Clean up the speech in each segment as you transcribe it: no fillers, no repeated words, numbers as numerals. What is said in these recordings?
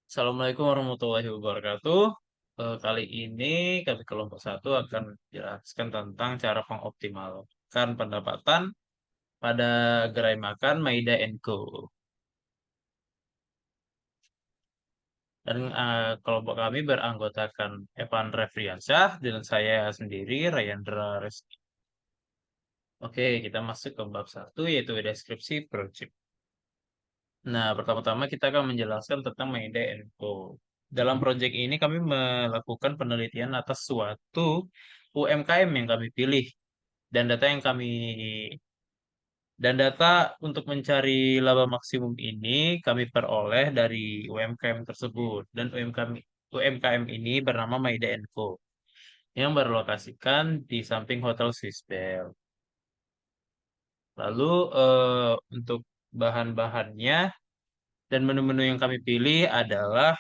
Assalamualaikum warahmatullahi wabarakatuh. Kali ini kami kelompok satu akan menjelaskan tentang cara mengoptimalkan pendapatan pada gerai makan Maida Co. Dan kelompok kami beranggotakan Evan Refriansyah dan saya sendiri Rayandra Reski. Oke, kita masuk ke bab satu yaitu deskripsi project. Nah, pertama-tama kita akan menjelaskan tentang Maida Co. Dalam proyek ini kami melakukan penelitian atas suatu UMKM yang kami pilih dan data untuk mencari laba maksimum ini kami peroleh dari UMKM tersebut dan UMKM ini bernama Maida Co yang berlokasikan di samping Hotel Swissbell. Lalu untuk bahan-bahannya dan menu-menu yang kami pilih adalah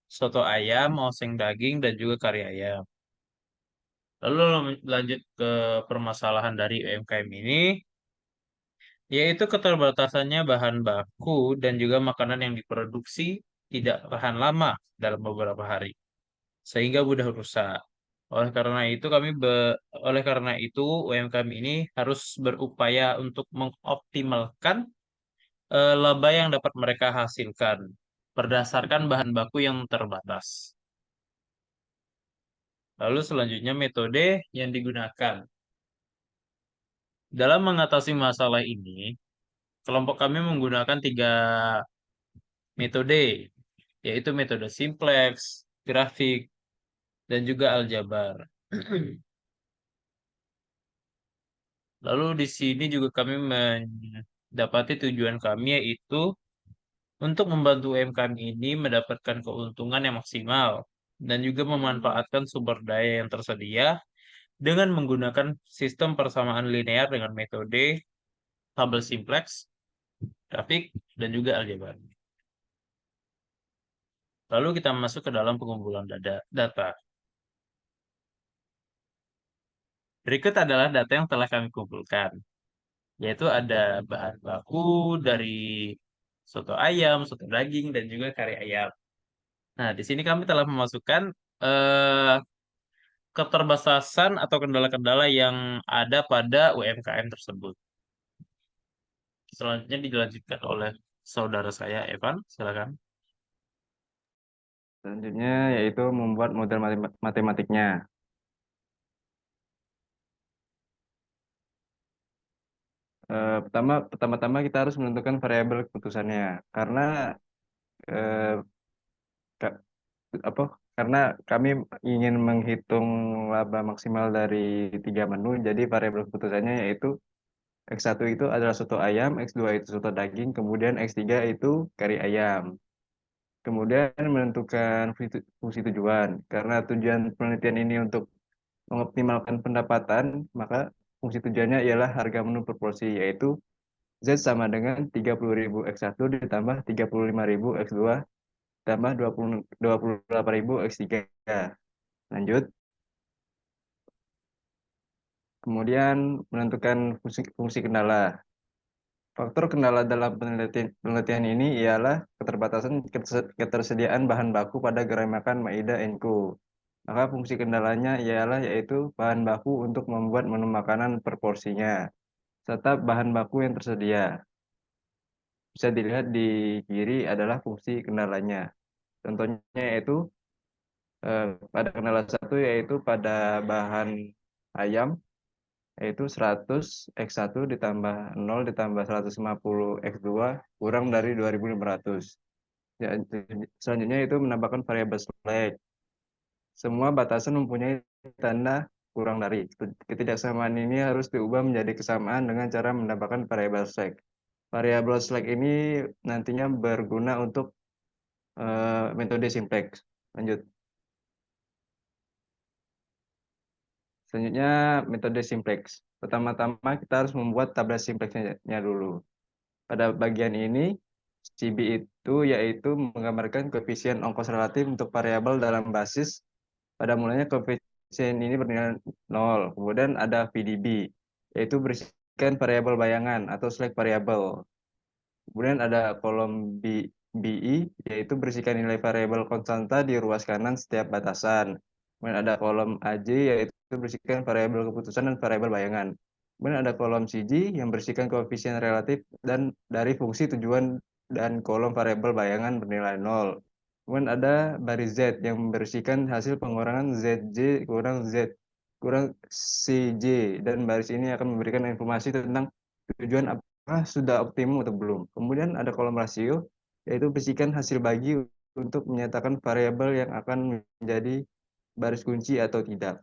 soto ayam, oseng daging, dan juga kari ayam. Lalu lanjut ke permasalahan dari UMKM ini, yaitu keterbatasannya bahan baku dan juga makanan yang diproduksi tidak tahan lama dalam beberapa hari, sehingga mudah rusak. Oleh karena itu oleh karena itu UMKM ini harus berupaya untuk mengoptimalkan laba yang dapat mereka hasilkan berdasarkan bahan baku yang terbatas. Lalu selanjutnya metode yang digunakan. Dalam mengatasi masalah ini, kelompok kami menggunakan tiga metode, yaitu metode simplex, grafik, dan juga aljabar. Lalu di sini juga kami mendapati tujuan kami yaitu untuk membantu UMKM ini mendapatkan keuntungan yang maksimal dan juga memanfaatkan sumber daya yang tersedia dengan menggunakan sistem persamaan linear dengan metode tabel simplex, grafik, dan juga aljabar. Lalu kita masuk ke dalam pengumpulan data. Berikut adalah data yang telah kami kumpulkan, yaitu ada bahan baku dari soto ayam, soto daging, dan juga kari ayam. Nah, di sini kami telah memasukkan eh, keterbatasan atau kendala-kendala yang ada pada UMKM tersebut. Selanjutnya dilanjutkan oleh saudara saya, Evan. Silakan. Selanjutnya yaitu membuat model matematiknya. Pertama-tama kita harus menentukan variabel keputusannya karena eh, ka- apa? Karena kami ingin menghitung laba maksimal dari tiga menu, jadi variabel keputusannya yaitu X1 itu adalah soto ayam, X2 itu soto daging, kemudian X3 itu kari ayam. Kemudian menentukan fungsi tujuan. Karena tujuan penelitian ini untuk mengoptimalkan pendapatan, maka fungsi tujuannya ialah harga menu per porsi, yaitu Z sama dengan 30.000 X1 ditambah 35.000 X2 ditambah 28.000 X3. Lanjut. Kemudian menentukan fungsi kendala. Faktor kendala dalam penelitian ini ialah ketersediaan bahan baku pada gerai makan Maida Co. Maka fungsi kendalanya ialah yaitu bahan baku untuk membuat menu makanan per porsinya, serta bahan baku yang tersedia. Bisa dilihat di kiri adalah fungsi kendalanya. Contohnya yaitu eh, pada kendala satu yaitu pada bahan ayam yaitu 100 X1 ditambah 0 ditambah 150 X2 kurang dari 2.500. Ya, selanjutnya itu menambahkan variabel slack. Semua batasan mempunyai tanda kurang dari. Ketidaksamaan ini harus diubah menjadi kesamaan dengan cara menambahkan variabel slack. Variabel slack ini nantinya berguna untuk metode simplex. Lanjut. Selanjutnya metode simplex. Pertama-tama kita harus membuat tabel simplexnya dulu. Pada bagian ini, CB itu yaitu menggambarkan koefisien ongkos relatif untuk variabel dalam basis. Pada mulanya koefisien ini bernilai 0. Kemudian ada VDB, yaitu berisikan variabel bayangan atau slack variabel. Kemudian ada kolom B BI, yaitu berisikan nilai variabel konstanta di ruas kanan setiap batasan. Kemudian ada kolom AJ, yaitu berisikan variabel keputusan dan variabel bayangan. Kemudian ada kolom CG yang berisikan koefisien relatif dan dari fungsi tujuan dan kolom variabel bayangan bernilai 0. Kemudian ada baris Z yang berisikan hasil pengurangan ZJ kurang Z kurang CJ, dan baris ini akan memberikan informasi tentang tujuan apakah sudah optimum atau belum. Kemudian ada kolom rasio, yaitu berisikan hasil bagi untuk menyatakan variabel yang akan menjadi baris kunci atau tidak.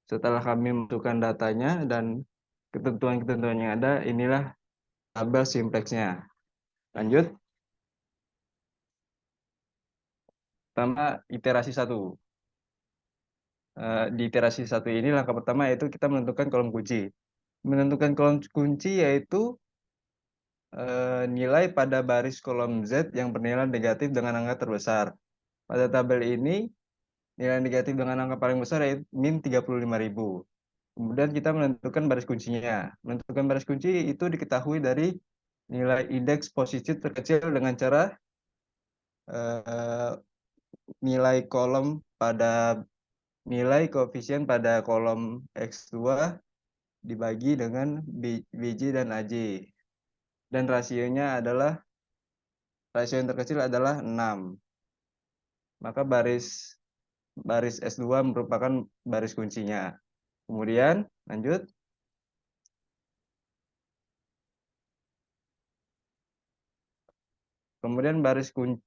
Setelah kami masukkan datanya dan ketentuan-ketentuan yang ada, inilah tabel simplexnya. Lanjut, pertama iterasi 1. Di iterasi 1 ini langkah pertama yaitu kita menentukan kolom kunci. Menentukan kolom kunci yaitu nilai pada baris kolom Z yang bernilai negatif dengan angka terbesar. Pada tabel ini, nilai negatif dengan angka paling besar yaitu min 35.000. Kemudian kita menentukan baris kuncinya. Menentukan baris kunci itu diketahui dari nilai indeks posisi terkecil dengan cara eh, nilai kolom pada nilai koefisien pada kolom X2 dibagi dengan BJ dan AJ. Dan rasio yang terkecil adalah 6. Maka baris baris S2 merupakan baris kuncinya. Kemudian lanjut. Kemudian baris kunci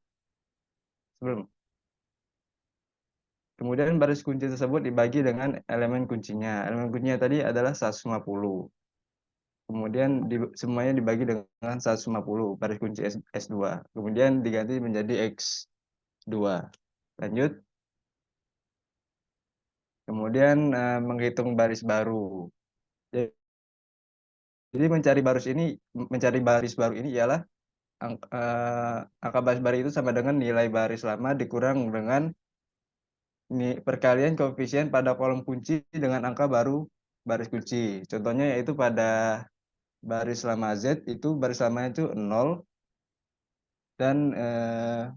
sebelum Kemudian baris kunci tersebut dibagi dengan elemen kuncinya. Elemen kuncinya tadi adalah 150. Kemudian semuanya dibagi dengan 150 baris kunci S2. Kemudian diganti menjadi X2. Lanjut. Kemudian menghitung baris baru. Jadi mencari baris baru ini ialah angka baris baru itu sama dengan nilai baris lama dikurang dengan perkalian koefisien pada kolom kunci dengan angka baru baris kunci. Contohnya yaitu pada baris lama Z itu baris lamanya itu 0 dan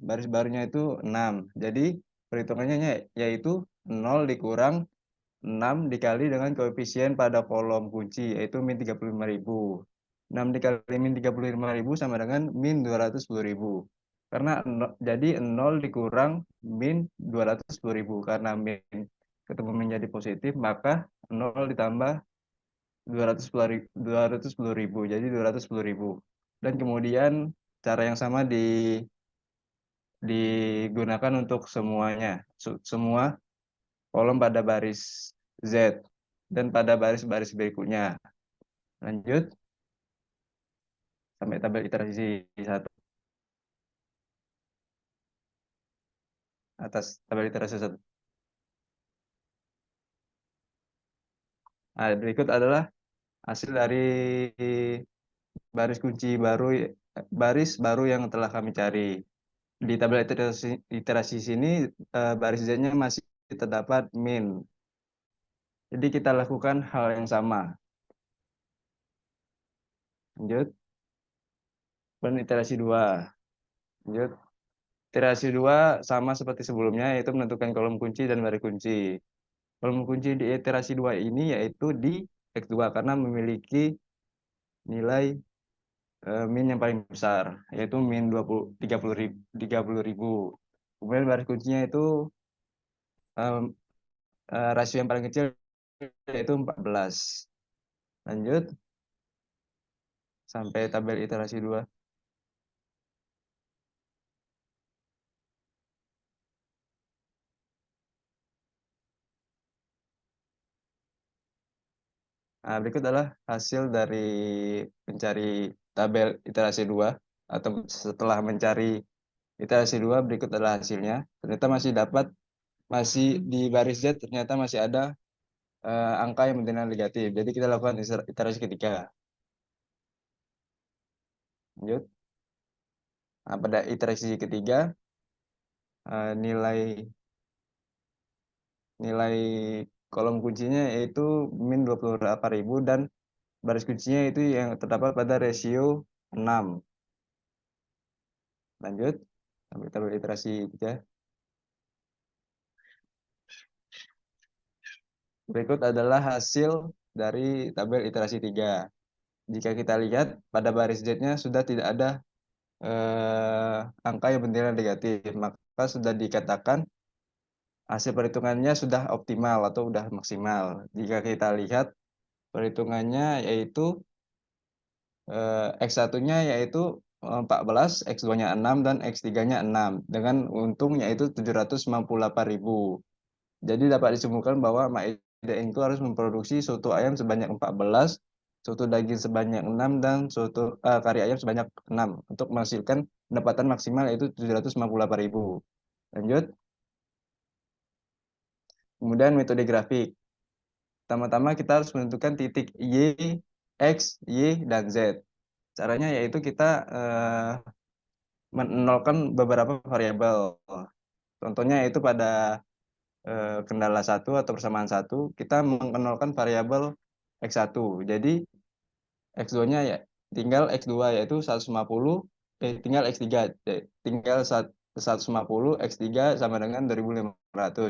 baris barunya itu 6. Jadi perhitungannya yaitu 0 dikurang 6 dikali dengan koefisien pada kolom kunci yaitu min 35.000. 6 dikali min 35.000 sama dengan min 210.000. Jadi 0 dikurang min 210.000. Karena min ketemu menjadi positif, maka 0 ditambah 210.000. Jadi 210.000. Dan kemudian cara yang sama digunakan untuk semuanya. Semua kolom pada baris Z dan pada baris-baris berikutnya. Lanjut sampai tabel iterasi 1. Atas tabel iterasi 1. Nah, berikut adalah hasil dari baris kunci baru baris baru yang telah kami cari. Di tabel iterasi sini baris Z-nya masih terdapat min. Jadi kita lakukan hal yang sama. Lanjut. Dan iterasi 2. Lanjut. Iterasi 2 sama seperti sebelumnya, yaitu menentukan kolom kunci dan baris kunci. Kolom kunci di iterasi 2 ini yaitu di X2 karena memiliki nilai min yang paling besar, yaitu min 30.000. Kemudian baris kuncinya itu rasio yang paling kecil yaitu 14. Lanjut sampai tabel iterasi 2. Nah, berikut adalah hasil dari mencari tabel iterasi 2 atau setelah mencari iterasi 2 berikut adalah hasilnya. Ternyata masih di baris Z ternyata masih ada angka yang bernilai negatif. Jadi kita lakukan iterasi ketiga. Lanjut. Nah, pada iterasi ketiga nilai nilai kolom kuncinya yaitu min 28.000 dan baris kuncinya itu yang terdapat pada rasio 6. Lanjut. tabel iterasi 3. Berikut adalah hasil dari tabel iterasi 3. Jika kita lihat pada baris Z-nya sudah tidak ada angka yang bernilai negatif, maka sudah dikatakan hasil perhitungannya sudah optimal atau sudah maksimal. Jika kita lihat perhitungannya yaitu X1-nya yaitu 14, X2-nya 6, dan X3-nya 6 dengan untung yaitu 798.000. Jadi dapat disimpulkan bahwa Maeda itu harus memproduksi soto ayam sebanyak 14, soto daging sebanyak 6, dan soto kari ayam sebanyak 6 untuk menghasilkan pendapatan maksimal yaitu 798.000. Lanjut. Kemudian metode grafik. Pertama-tama kita harus menentukan titik Y, X, Y, dan Z. Caranya yaitu kita menolkan beberapa variabel. Contohnya yaitu pada kendala 1 atau persamaan 1, kita mengenolkan variabel X1. Jadi X2-nya ya tinggal X2 yaitu 150, tinggal X3, tinggal 150, X3 sama dengan 2500.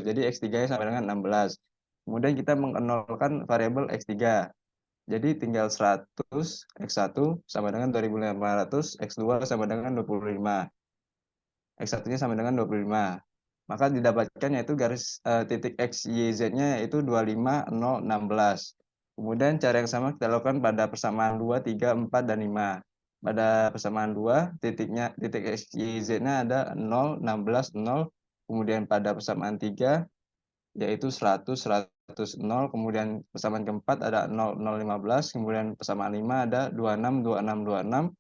Jadi X3-nya sama dengan 16. Kemudian kita mengenolkan variabel X3. Jadi tinggal 100, X1 sama dengan 2500, X2 sama dengan 25. X1-nya sama dengan 25. Maka didapatkan yaitu garis titik X, Y, Z-nya yaitu 25, 0, 16. Kemudian cara yang sama kita lakukan pada persamaan 2, 3, 4, dan 5. Pada persamaan 2, titik X, Y, Z-nya ada 0, 16, 0. Kemudian pada persamaan 3, yaitu 100, 100, 0. Kemudian persamaan keempat ada 0, 0, 15. Kemudian persamaan 5 ada 26, 26, 26.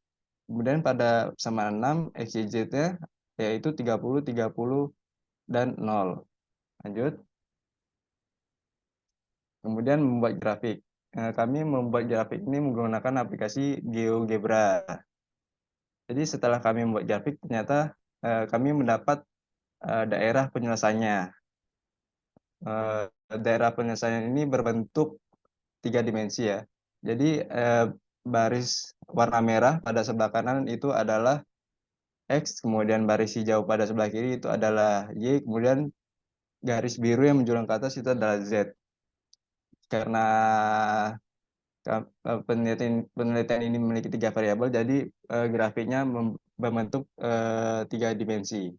Kemudian pada persamaan 6, X, Y, Z-nya yaitu 30, 30, dan 0. Lanjut. Kemudian membuat grafik. Kami membuat grafik ini menggunakan aplikasi GeoGebra. Jadi setelah kami membuat grafik, ternyata kami mendapat daerah penyelesaiannya. Daerah penyelesaian ini berbentuk 3 dimensi ya. Jadi baris warna merah pada sebelah kanan itu adalah X, kemudian baris hijau pada sebelah kiri itu adalah Y, kemudian garis biru yang menjulang ke atas itu adalah Z. Karena penelitian ini memiliki 3 variabel, jadi grafiknya membentuk 3 dimensi,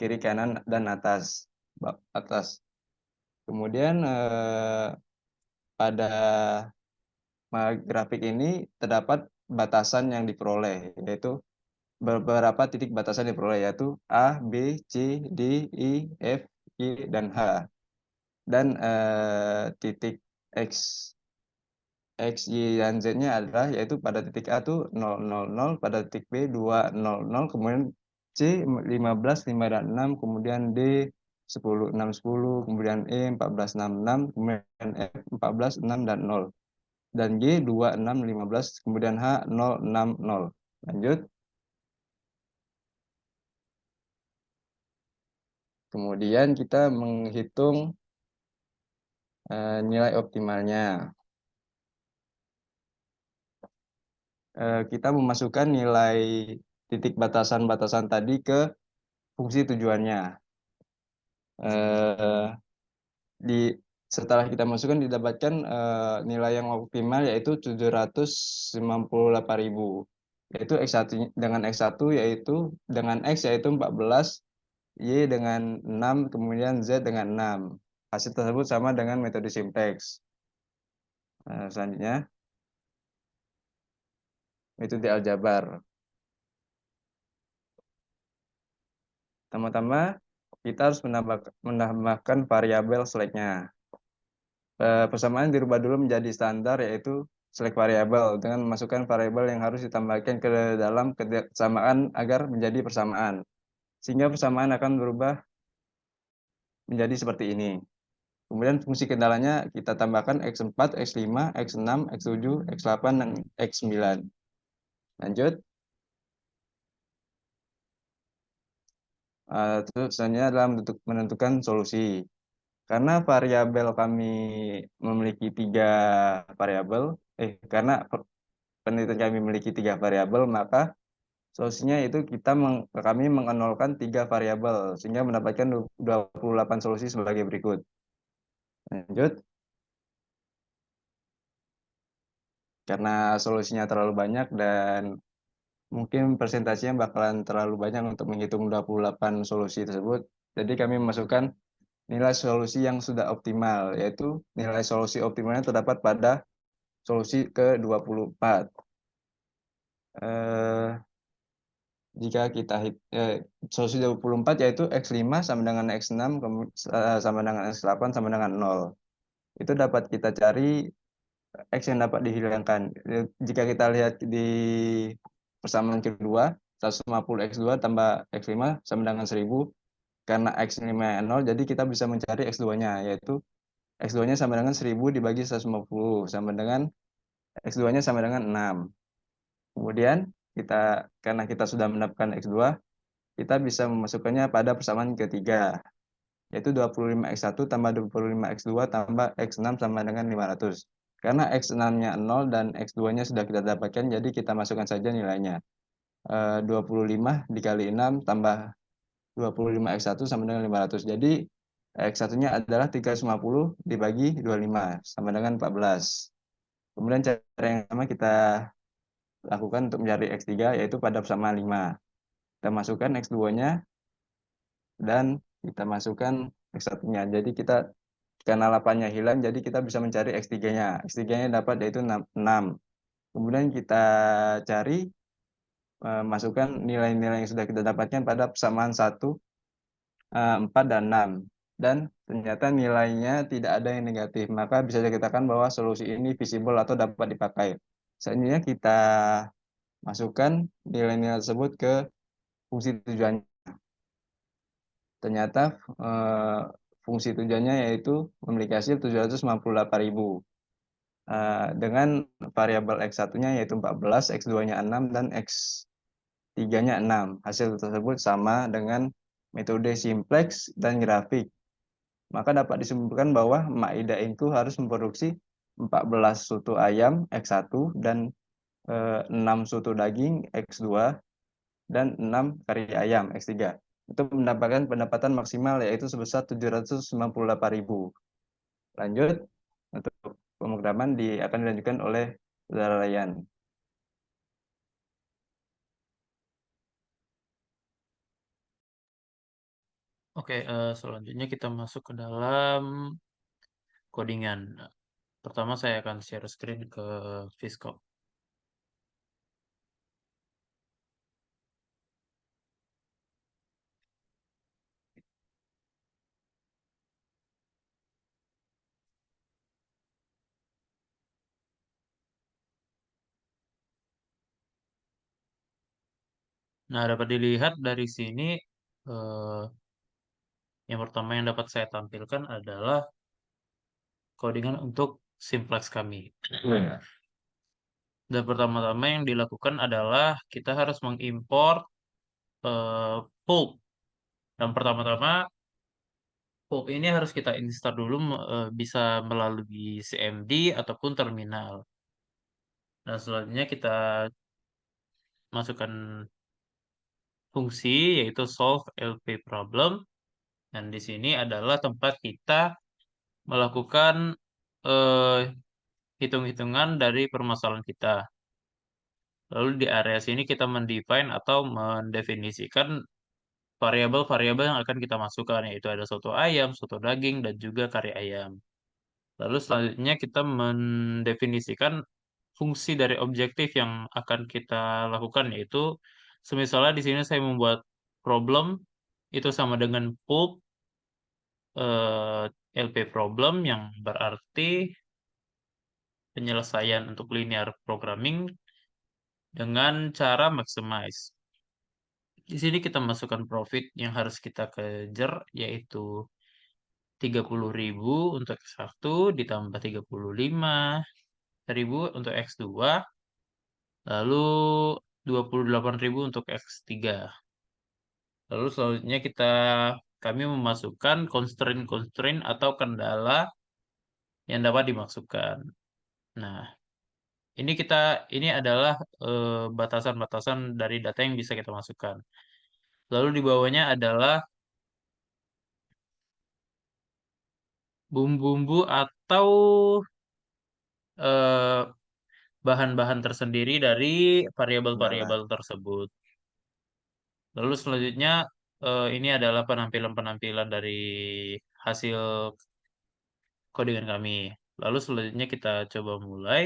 kiri, kanan, dan atas. Kemudian pada grafik ini terdapat batasan yang diperoleh, yaitu beberapa titik batasan diperoleh, yaitu A, B, C, D, E, F, G, dan H. Dan titik X, Y, dan Z-nya adalah yaitu pada titik A itu 0, 0, 0, pada titik B 2, 0, 0, kemudian C 15, 5, dan 6, kemudian D 10, 6, 10, kemudian E 14, 6, 6, kemudian F 14, 6, dan 0. Dan G 2, 6, 15, kemudian H 0, 6, 0. Lanjut. Kemudian kita menghitung nilai optimalnya. Kita memasukkan nilai titik batasan-batasan tadi ke fungsi tujuannya. Setelah kita masukkan didapatkan nilai yang optimal yaitu 798.000. Yaitu X1 dengan X1 yaitu dengan X yaitu 14, Y dengan 6, kemudian Z dengan 6. Hasil tersebut sama dengan metode simplex. Selanjutnya metode aljabar. Pertama-tama kita harus menambahkan variabel select-nya. Persamaan dirubah dulu menjadi standar yaitu select variabel dengan memasukkan variabel yang harus ditambahkan ke dalam kesamaan agar menjadi persamaan. Sehingga persamaan akan berubah menjadi seperti ini. Kemudian fungsi kendalanya kita tambahkan X4, X5, X6, X7, X8, dan X9. Lanjut. Terus selanjutnya adalah menentukan solusi. Karena variabel kami memiliki 3 variabel, karena penelitian kami memiliki 3 variabel, maka Solusinya itu kami mengenolkan 3 variabel sehingga mendapatkan 28 solusi sebagai berikut. Lanjut. Karena solusinya terlalu banyak dan mungkin presentasinya bakalan terlalu banyak untuk menghitung 28 solusi tersebut. Jadi kami memasukkan nilai solusi yang sudah optimal, yaitu nilai solusi optimalnya terdapat pada solusi ke-24. Eh, jika kita solusi 24 yaitu X5 sama dengan X6 sama dengan X8 sama dengan 0. Itu dapat kita cari X yang dapat dihilangkan. Jika kita lihat di persamaan kedua, 150 X2 tambah X5 sama dengan 1000. Karena X5 0, jadi kita bisa mencari X2-nya, yaitu X2-nya sama dengan 1000 dibagi 150, sama dengan X2-nya sama dengan 6. Kemudian, karena kita sudah mendapatkan X2, kita bisa memasukkannya pada persamaan ketiga, yaitu 25X1 tambah 25X2 tambah X6 sama dengan 500. Karena X6-nya 0 dan X2-nya sudah kita dapatkan, jadi kita masukkan saja nilainya. 25 dikali 6 tambah 25X1 sama dengan 500. Jadi X1-nya adalah 350 dibagi 25 sama dengan 14. Kemudian cara yang sama kita lakukan untuk mencari X3 yaitu pada persamaan 5. Kita masukkan X2-nya dan kita masukkan X1-nya. Jadi karena 8-nya hilang, jadi kita bisa mencari X3-nya. X3-nya dapat yaitu 6. Kemudian kita cari, masukkan nilai-nilai yang sudah kita dapatkan pada persamaan 1, 4, dan 6. Dan ternyata nilainya tidak ada yang negatif. Maka bisa dikatakan bahwa solusi ini visible atau dapat dipakai. Selanjutnya kita masukkan nilai-nilai tersebut ke fungsi tujuan. Ternyata fungsi tujuannya yaitu memiliki hasil 758.000. Dengan variabel X1-nya yaitu 14, X2-nya 6, dan X3-nya 6. Hasil tersebut sama dengan metode simplex dan grafik. Maka dapat disimpulkan bahwa Maida Incu harus memproduksi 14 soto ayam X1 dan 6 soto daging X2 dan 6 kari ayam X3 untuk mendapatkan pendapatan maksimal yaitu sebesar 798.000. Lanjut, untuk pemrograman akan dilanjutkan oleh Saudara Ryan. Oke, selanjutnya kita masuk ke dalam codingan. Pertama saya akan share screen ke Visco. Nah, dapat dilihat dari sini, eh, yang pertama yang dapat saya tampilkan adalah codingan untuk simplex kami. Dan pertama-tama yang dilakukan adalah kita harus mengimport pulp. Dan pertama-tama pulp ini harus kita install dulu, bisa melalui CMD ataupun terminal. Dan selanjutnya kita masukkan fungsi yaitu solve LP problem. Dan di sini adalah tempat kita melakukan eh, hitung-hitungan dari permasalahan kita. Lalu di area sini kita mendefine atau mendefinisikan variabel-variabel yang akan kita masukkan, yaitu ada soto ayam, soto daging, dan juga kari ayam. Lalu selanjutnya kita mendefinisikan fungsi dari objektif yang akan kita lakukan, yaitu semisalnya di sini saya membuat problem itu sama dengan pulp LP problem, yang berarti penyelesaian untuk linear programming dengan cara maximize. Di sini kita masukkan profit yang harus kita kejar, yaitu 30.000 untuk X1 ditambah 35.000 untuk X2, lalu 28.000 untuk X3. Lalu selanjutnya kami memasukkan constraint-constraint atau kendala yang dapat dimasukkan. Nah, Ini adalah batasan-batasan dari data yang bisa kita masukkan. Lalu di bawahnya adalah bumbu-bumbu atau eh, bahan-bahan tersendiri dari Kendala. variabel-variabel tersebut. Lalu selanjutnya ini adalah penampilan-penampilan dari hasil codingan kami. Lalu selanjutnya kita coba mulai.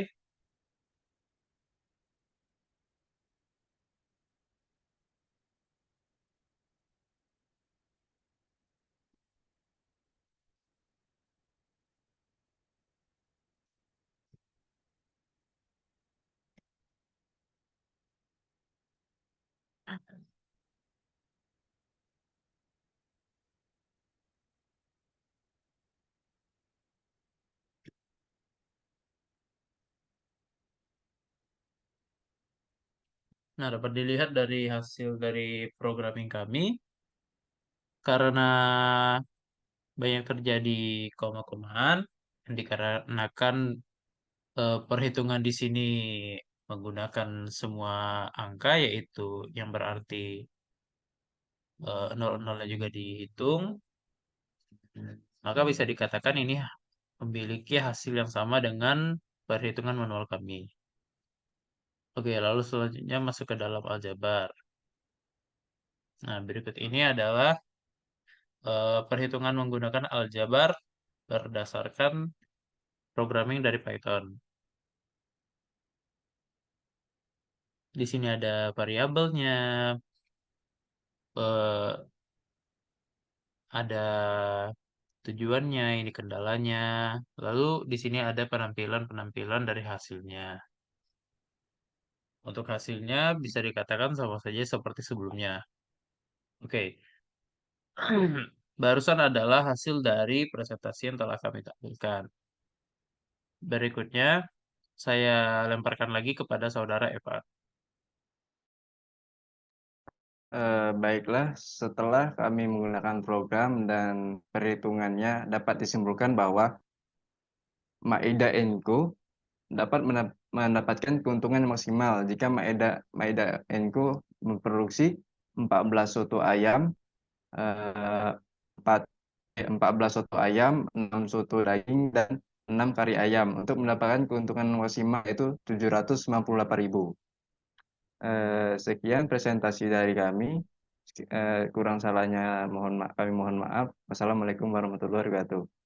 Nah, dapat dilihat dari hasil dari programming kami, karena banyak terjadi koma-komaan, dikarenakan perhitungan di sini menggunakan semua angka, yaitu yang berarti nol-nolnya juga dihitung, maka bisa dikatakan ini memiliki hasil yang sama dengan perhitungan manual kami. Oke, lalu selanjutnya masuk ke dalam aljabar. Nah, berikut ini adalah perhitungan menggunakan aljabar berdasarkan programming dari Python. Di sini ada variabelnya, eh, ada tujuannya, ini kendalanya. Lalu di sini ada penampilan-penampilan dari hasilnya. Untuk hasilnya bisa dikatakan sama saja seperti sebelumnya. Oke, barusan adalah hasil dari presentasi yang telah kami tampilkan. Berikutnya, saya lemparkan lagi kepada saudara Eva. Baiklah, setelah kami menggunakan program dan perhitungannya dapat disimpulkan bahwa Maeda Enco dapat mendapatkan keuntungan maksimal jika Maeda Enco memproduksi 14 soto ayam, eh, 4, 14 soto ayam, 6 soto daging, dan 6 kari ayam untuk mendapatkan keuntungan maksimal yaitu 798.000. Sekian presentasi dari kami. Kurang salahnya kami mohon maaf. Wassalamualaikum warahmatullahi wabarakatuh.